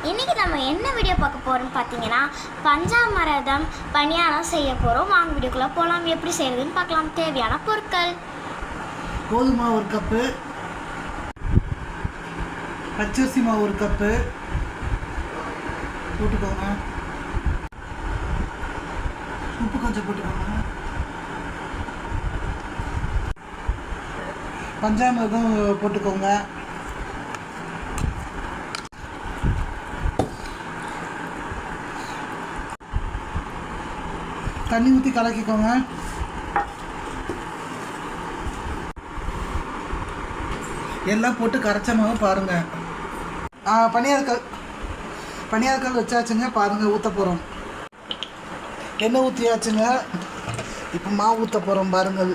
இன்றைக்கி நம்ம என்ன வீடியோ பார்க்க போகிறோம்னு பார்த்தீங்கன்னா பஞ்சாமிர்தம் பணியாரம் செய்ய போகிறோம். வாங்க வீடியோக்குள்ளே போகலாம். எப்படி செய்கிறதுன்னு பார்க்கலாம். தேவையான பொருட்கள்: கோதுமை மாவு 1 கப்பு, பச்சரிசி மாவு 1 கப்பு போட்டுக்கோங்க. உப்பு கொஞ்சம் போட்டுக்கோங்க. பஞ்சாமிர்தம் போட்டுக்கோங்க. தண்ணி ஊற்றி கலக்கிக்கோங்க. எல்லாம் போட்டு கரைச்ச மாவு பாருங்கள். பனியாரக்கல் வச்சாச்சுங்க. பாருங்கள், ஊற்ற போகிறோம். எண்ணெய் ஊற்றியாச்சுங்க. இப்போ மாவு ஊற்ற போகிறோம் பாருங்கள்.